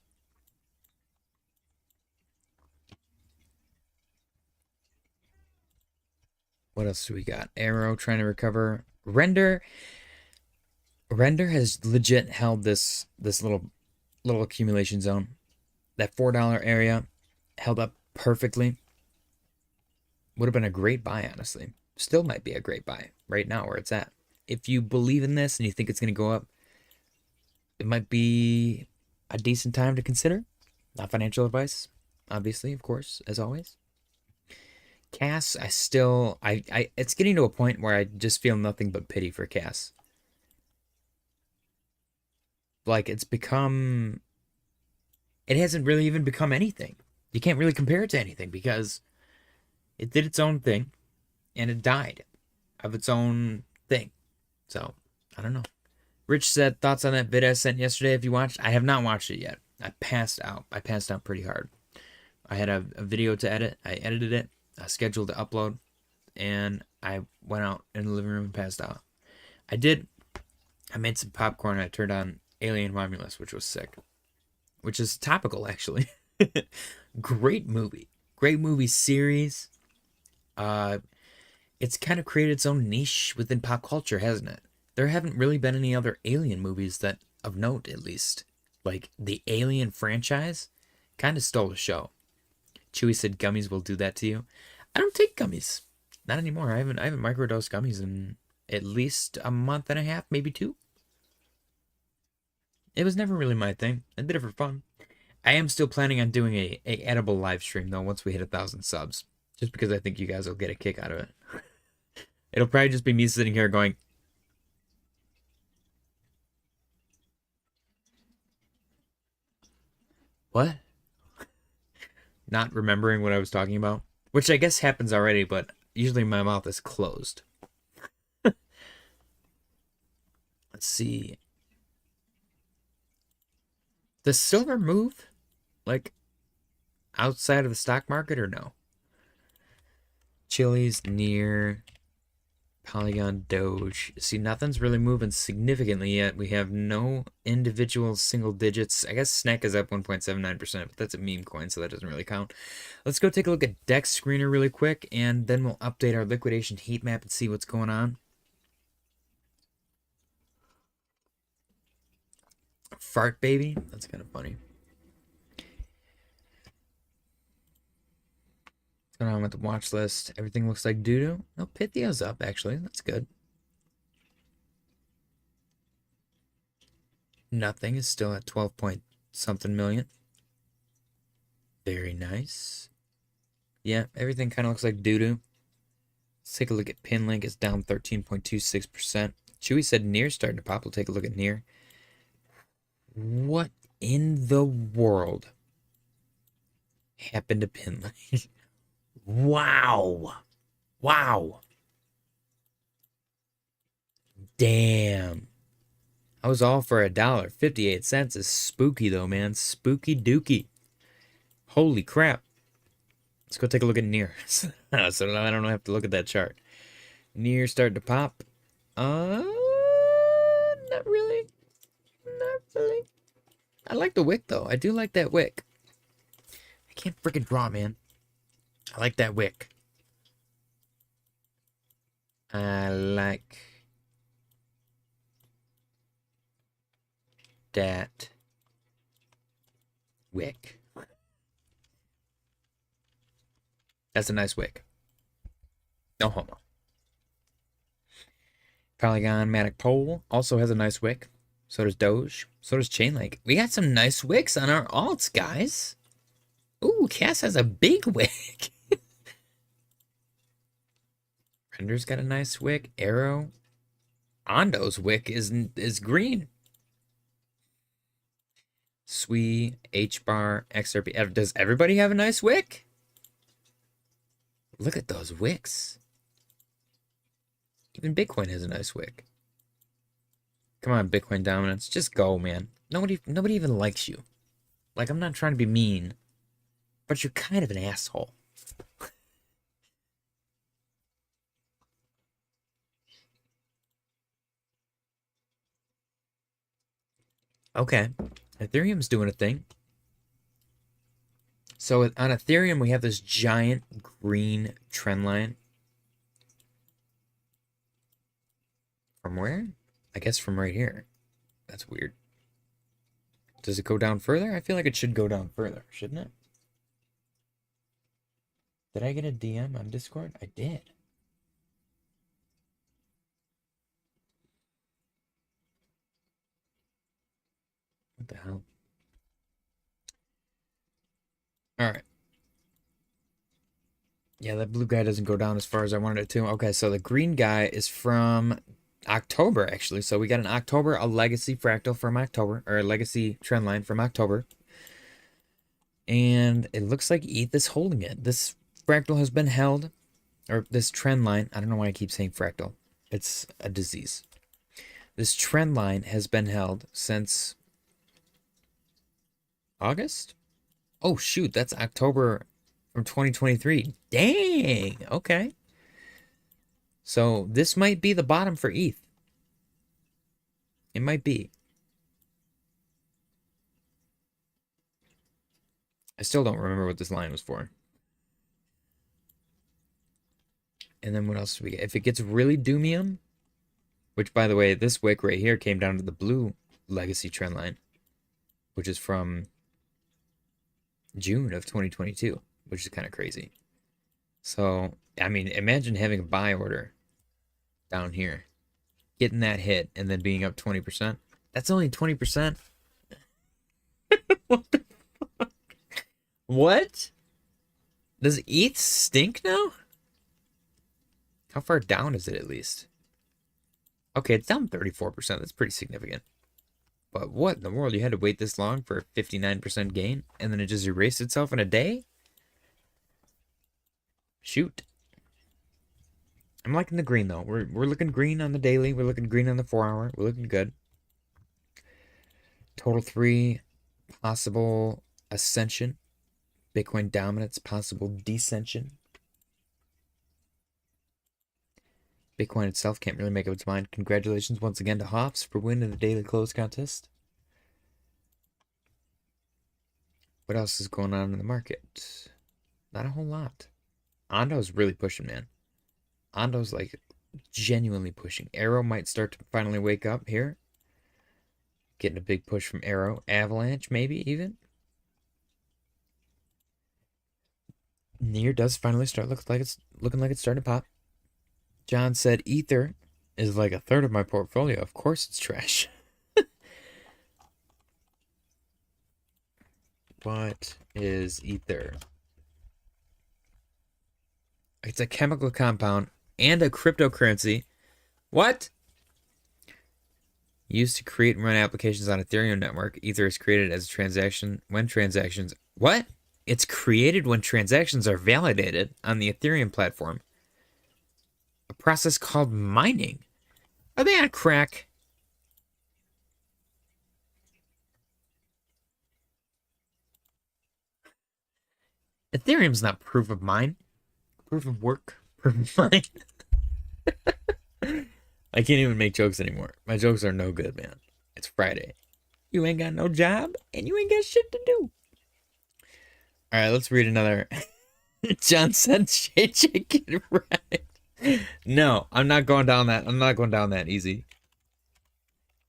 What else do we got? Arrow trying to recover. Render has legit held this little accumulation zone. That $4 area held up perfectly. Would have been a great buy, honestly. Still might be a great buy right now where it's at. If you believe in this and you think it's going to go up, it might be a decent time to consider. Not financial advice, obviously, of course, as always. Cass, it's getting to a point where I just feel nothing but pity for Cass. Like, it hasn't really even become anything. You can't really compare it to anything because it did its own thing and it died of its own thing. So, I don't know. Rich said, thoughts on that vid I sent yesterday if you watched? I have not watched it yet. I passed out. I passed out pretty hard. I had a video to edit. I edited it. I scheduled to upload. And I went out in the living room and passed out. I made some popcorn. I turned on Alien Romulus, which was sick. Which is topical, actually. Great movie. Great movie series. It's kind of created its own niche within pop culture, hasn't it? There haven't really been any other Alien movies that, of note at least. Like, the Alien franchise kind of stole the show. Chewie said gummies will do that to you. I don't take gummies. Not anymore. I haven't microdosed gummies in at least a month and a half, maybe 2. It was never really my thing. I did it for fun. I am still planning on doing a edible live stream though once we hit 1,000 subs. Just because I think you guys will get a kick out of it. It'll probably just be me sitting here going, what? Not remembering what I was talking about. Which I guess happens already, but usually my mouth is closed. Let's see. Does silver move? Like, outside of the stock market or no? Chili's near Polygon Doge. See, nothing's really moving significantly yet. We have no individual single digits. I guess SNEK is up 1.79%, but that's a meme coin, so that doesn't really count. Let's go take a look at DEX Screener really quick, and then we'll update our liquidation heat map and see what's going on. Fart baby? That's kind of funny. What's going on with the watch list? Everything looks like doo-doo. No, Pythio's up, actually. That's good. Nothing is still at 12 point something million. Very nice. Yeah, everything kind of looks like doo-doo. Let's take a look at Pinlink. It's down 13.26%. Chewy said Near's starting to pop. We'll take a look at Near. What in the world happened to Pinlink? Wow. Wow. Damn. I was all for $1.58 is spooky though, man. Spooky dookie. Holy crap. Let's go take a look at Near. So I don't have to look at that chart. Near starting to pop. Not really. Not really. I like the wick though. I do like that wick. I can't freaking draw, man. I like that wick. I like that wick. That's a nice wick. No homo. Polygon Matic Pole also has a nice wick. So does Doge. So does Chainlink. We got some nice wicks on our alts, guys. Ooh, Cass has a big wick. Render's got a nice wick. Arrow. Ondo's wick is green. SWE, HBAR, XRP. Does everybody have a nice wick? Look at those wicks. Even Bitcoin has a nice wick. Come on, Bitcoin dominance. Just go, man. Nobody even likes you. Like, I'm not trying to be mean, but you're kind of an asshole. Okay. Ethereum's doing a thing. So on Ethereum, we have this giant green trend line. From where? I guess from right here. That's weird. Does it go down further? I feel like it should go down further, shouldn't it? Did I get a DM on Discord? I did. What the hell? All right. Yeah, that blue guy doesn't go down as far as I wanted it to. Okay, so the green guy is from October, actually. So we got an October, a legacy fractal from October, or a legacy trend line from October. And it looks like ETH is holding it. This fractal has been held, or this trend line. I don't know why I keep saying fractal. It's a disease. This trend line has been held since August? Oh, shoot, that's October from 2023. Dang, okay. So this might be the bottom for ETH. It might be. I still don't remember what this line was for. And then what else do we get? If it gets really doomium, which, by the way, this wick right here came down to the blue legacy trend line, which is from June of 2022, which is kind of crazy. So, I mean, imagine having a buy order down here, getting that hit, and then being up 20%. That's only 20%. What the fuck? What? Does ETH stink now? How far down is it at least? Okay, it's down 34%. That's pretty significant. But what in the world? You had to wait this long for a 59% gain, and then it just erased itself in a day? Shoot. I'm liking the green, though. We're looking green on the daily. We're looking green on the 4-hour. We're looking good. Total 3, possible ascension. Bitcoin dominance, possible descension. Bitcoin itself can't really make up its mind. Congratulations once again to Hoffs for winning the daily close contest. What else is going on in the market? Not a whole lot. Ondo's really pushing, man. Ondo's like genuinely pushing. Arrow might start to finally wake up here. Getting a big push from Arrow. Avalanche, maybe even. Near does finally start looking like it's starting to pop. John said Ether is like a third of my portfolio. Of course it's trash. What is Ether? It's a chemical compound and a cryptocurrency. What? Used to create and run applications on Ethereum network. Ether is created as a transaction when transactions... What? It's created when transactions are validated on the Ethereum platform. A process called mining. Are they on crack? Ethereum's not proof of mine. Proof of work. Proof of mine. I can't even make jokes anymore. My jokes are no good, man. It's Friday. You ain't got no job, and you ain't got shit to do. All right, let's read another. John said, JJ, get it right. No, I'm not going down that. I'm not going down that easy.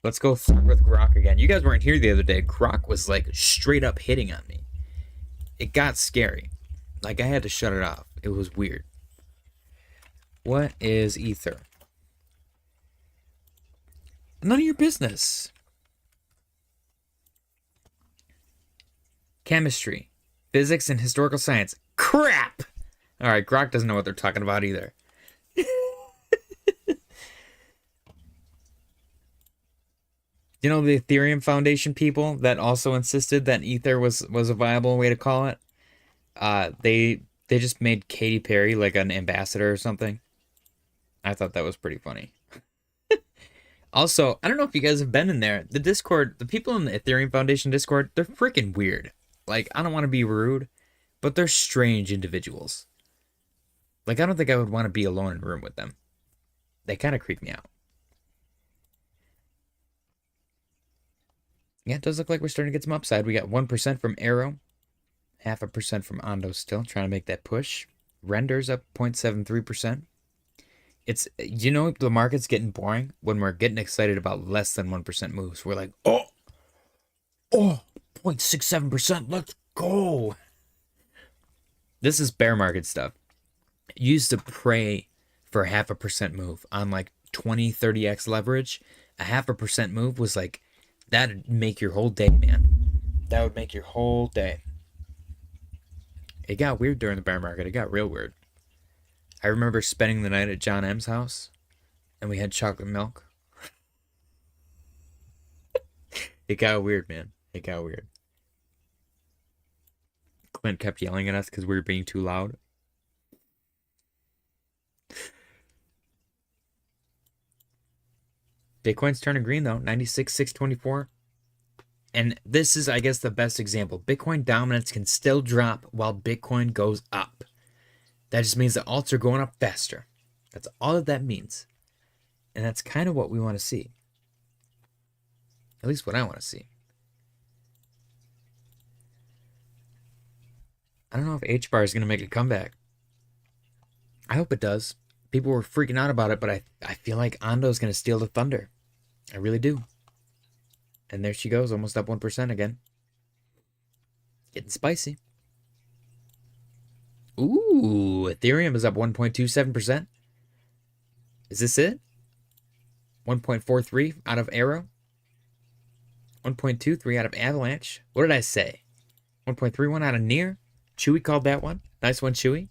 Let's go flirt with Grok again. You guys weren't here the other day. Grok was like straight up hitting on me. It got scary. Like I had to shut it off. It was weird. What is Ether? None of your business. Chemistry, physics, and historical science. Crap! All right, Grok doesn't know what they're talking about either. You know the Ethereum Foundation people that also insisted that Ether was a viable way to call it? They just made Katy Perry like an ambassador or something. I thought that was pretty funny. Also, I don't know if you guys have been in there. The Discord, the people in the Ethereum Foundation Discord, they're freaking weird. Like, I don't want to be rude, but they're strange individuals. Like, I don't think I would want to be alone in a room with them. They kind of creep me out. Yeah, it does look like we're starting to get some upside. We got 1% from Arrow. 0.5% from Ondo still, trying to make that push. Renders up 0.73%. It's, you know, the market's getting boring when we're getting excited about less than 1% moves. We're like, oh, 0.67%, let's go. This is bear market stuff. Used to pray for a 0.5% move on like 20, 30x leverage. A 0.5% move was like That'd make your whole day, man. That would make your whole day. It got weird during the bear market. It got real weird. I remember spending the night at John M's house, and we had chocolate milk. It got weird, man. It got weird. Clint kept yelling at us because we were being too loud. Bitcoin's turning green, though. 96,624. And this is, I guess, the best example. Bitcoin dominance can still drop while Bitcoin goes up. That just means the alts are going up faster. That's all that means. And that's kind of what we want to see. At least what I want to see. I don't know if HBAR is going to make a comeback. I hope it does. People were freaking out about it, but I feel like Ondo is going to steal the thunder. I really do. And there she goes, almost up 1% again. Getting spicy. Ooh, Ethereum is up 1.27%. Is this it? 1.43 out of Arrow. 1.23 out of Avalanche. What did I say? 1.31 out of Near. Chewy called that one. Nice one, Chewy.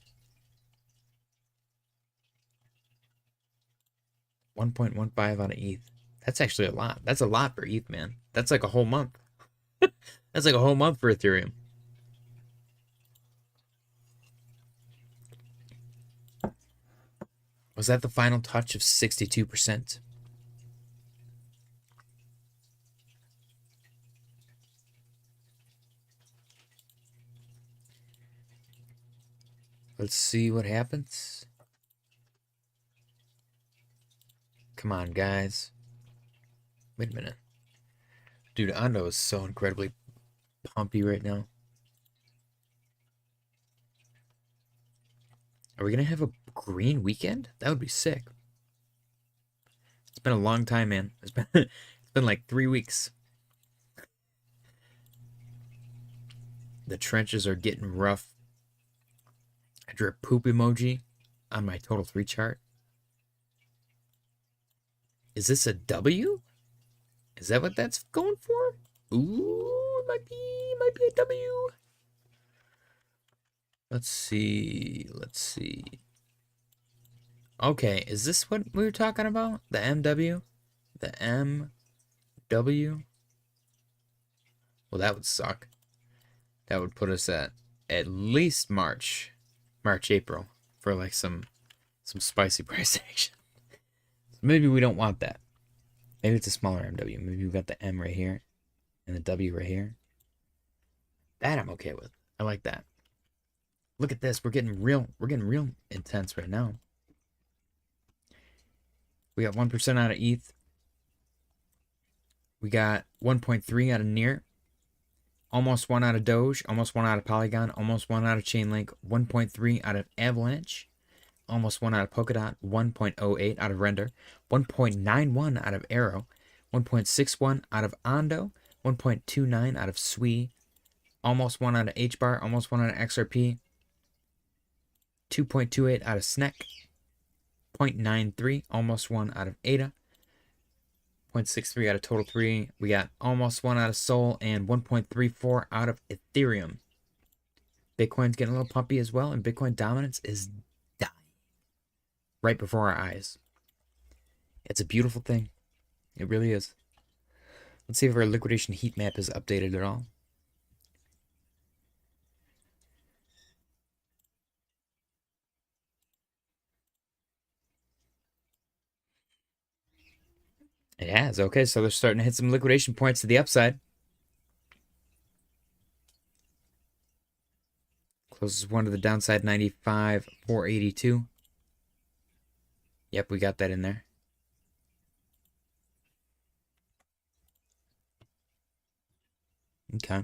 1.15 out of ETH. That's actually a lot. That's a lot for ETH, man. That's like a whole month. That's like a whole month for Ethereum. Was that the final touch of 62%? Let's see what happens. Come on, guys. Wait a minute. Dude, Ondo is so incredibly pumpy right now. Are we going to have a green weekend? That would be sick. It's been a long time, man. It's been like 3 weeks. The trenches are getting rough. I drew a poop emoji on my total 3 chart. Is this a W? Is that what that's going for? Ooh, it might be a W. Let's see. Okay, is this what we were talking about? The MW? The MW? Well, that would suck. That would put us at least March, April for like some spicy price action. Maybe we don't want that. Maybe it's a smaller MW. Maybe we've got the M right here and the W right here. That I'm okay with. I like that. Look at this. We're getting real intense right now. We got 1% out of ETH. We got 1.3 out of Near. Almost 1 out of Doge. Almost 1 out of Polygon. Almost 1 out of Chainlink. 1.3 out of Avalanche. Almost 1 out of Polkadot. 1.08 out of Render. 1.91 out of Arrow. 1.61 out of Ondo. 1.29 out of SWE. Almost 1 out of HBAR. Almost 1 out of XRP. 2.28 out of SNEK. 0.93, almost 1 out of ADA. 0.63 out of Total 3. We got almost 1 out of Sol and 1.34 out of Ethereum. Bitcoin's getting a little pumpy as well, and Bitcoin dominance is dying right before our eyes. It's a beautiful thing. It really is. Let's see if our liquidation heat map is updated at all. It has. Okay, so they're starting to hit some liquidation points to the upside. Closest one to the downside, 95,482. Yep, we got that in there. Okay.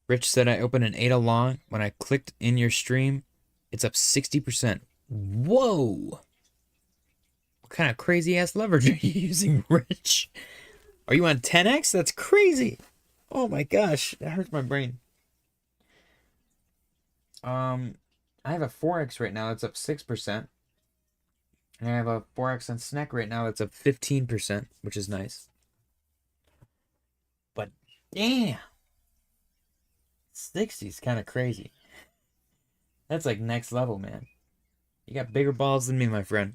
Rich said I opened an ADA long. When I clicked in your stream, it's up 60%. Whoa! What kind of crazy ass leverage are you using, Rich? Are you on 10x? That's crazy. Oh my gosh, that hurts my brain. I have a 4x right now that's up 6%. And I have a 4x on SNEK right now that's up 15%, which is nice. Damn. 60 is kind of crazy. That's like next level, man. You got bigger balls than me, my friend.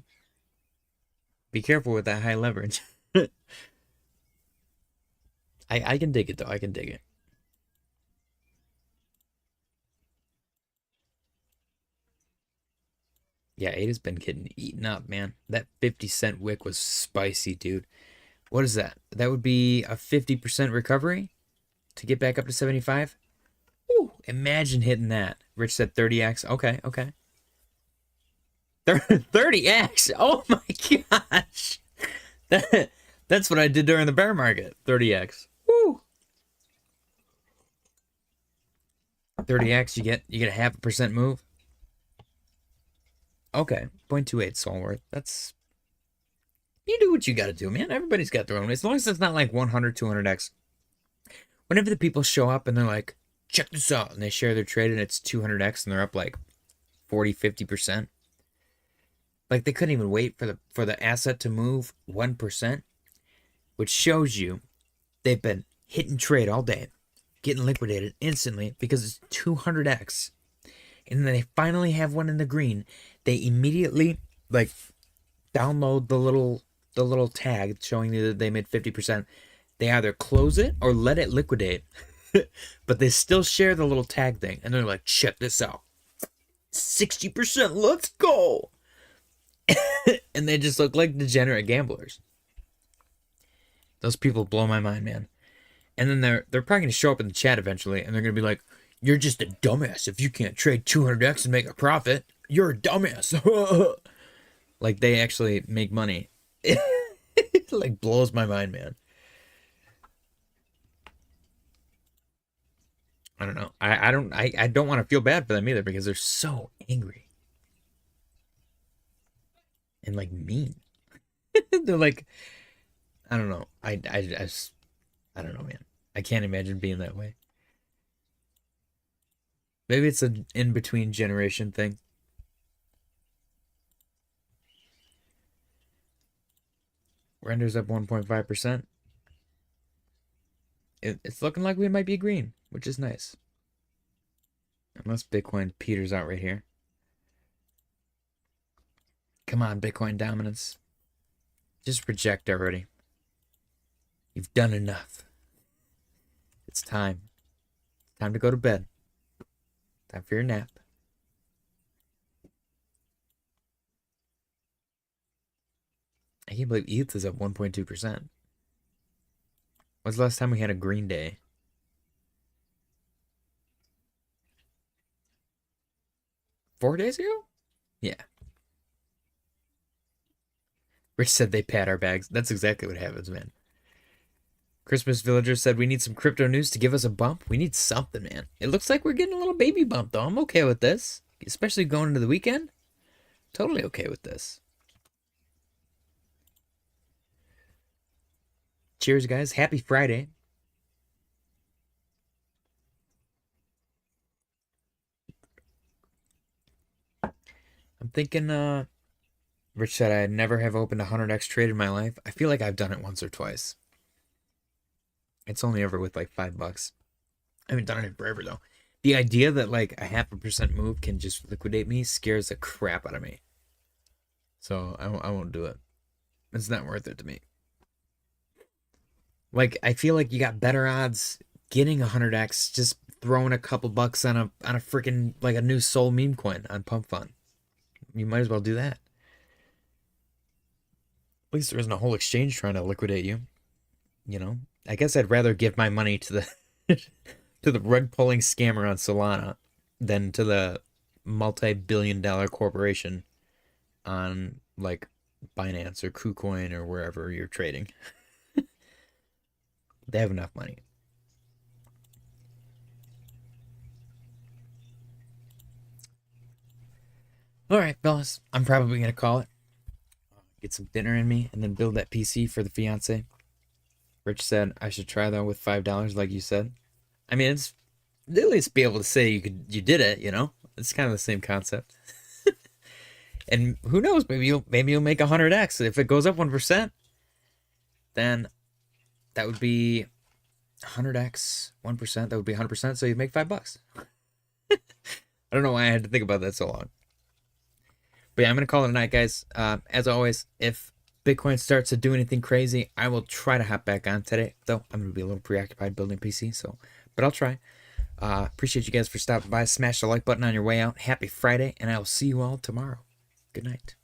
Be careful with that high leverage. I can dig it, though. I can dig it. Yeah, Ada's been getting eaten up, man. That 50-cent wick was spicy, dude. What is that? That would be a 50% recovery to get back up to 75? Ooh, imagine hitting that. Rich said 30x. Okay, okay. 30x? Oh my gosh. That's what I did during the bear market. 30x. Woo. 30x, you get a 0.5% move. Okay, 0.28 Solworth. That's, you do what you got to do, man. Everybody's got their own way. As long as it's not like 100, 200x. Whenever the people show up and they're like, check this out, and they share their trade and it's 200x and they're up like 40, 50%. Like they couldn't even wait for the asset to move 1%, which shows you they've been hitting trade all day, getting liquidated instantly because it's 200x. And then they finally have one in the green. They immediately like download the little tag showing you that they made 50%. They either close it or let it liquidate. But they still share the little tag thing. And they're like, check this out. 60%, let's go. And they just look like degenerate gamblers. Those people blow my mind, man. And then they're probably going to show up in the chat eventually. And they're going to be like, you're just a dumbass if you can't trade 200x and make a profit. You're a dumbass. Like they actually make money. It like blows my mind, man. I don't know. I don't want to feel bad for them either because they're so angry and like mean. They're like, I don't know. I don't know, man. I can't imagine being that way. Maybe it's an in-between generation thing. Render's up 1.5%. It's looking like we might be green, which is nice. Unless Bitcoin peters out right here. Come on, Bitcoin dominance. Just reject already. You've done enough. It's time. Time to go to bed. Time for your nap. I can't believe ETH is up 1.2%. When's the last time we had a green day? Four days ago? Yeah. Rich said they pat our bags. That's exactly what happens, man. Christmas Villager said we need some crypto news to give us a bump. We need something, man. It looks like we're getting a little baby bump, though. I'm okay with this. Especially going into the weekend. Totally okay with this. Cheers, guys. Happy Friday. I'm thinking, Rich said I'd never have opened a 100x trade in my life. I feel like I've done it once or twice. It's only ever with like $5. I haven't done it in forever, though. The idea that like a 0.5% move can just liquidate me scares the crap out of me. So I won't do it. It's not worth it to me. Like, I feel like you got better odds getting 100x just throwing a couple bucks on a freaking, like a new Sol meme coin on Pump Fund. You might as well do that. At least there isn't a whole exchange trying to liquidate you. You know? I guess I'd rather give my money to the to the rug-pulling scammer on Solana than to the multi-billion-dollar corporation on, like, Binance or KuCoin or wherever you're trading. They have enough money. All right, fellas. I'm probably going to call it. Get some dinner in me and then build that PC for the fiance. Rich said I should try that with $5 like you said. I mean, it's at least be able to say you did it, you know? It's kind of the same concept. And who knows, maybe you'll make 100x. If it goes up 1%, then that would be 100x 1%, that would be 100%, so you'd make $5. I don't know why I had to think about that so long. But yeah, I'm going to call it a night, guys. As always, if Bitcoin starts to do anything crazy, I will try to hop back on today, though I'm going to be a little preoccupied building PC, but I'll try. Appreciate you guys for stopping by. Smash the like button on your way out. Happy Friday, and I will see you all tomorrow. Good night.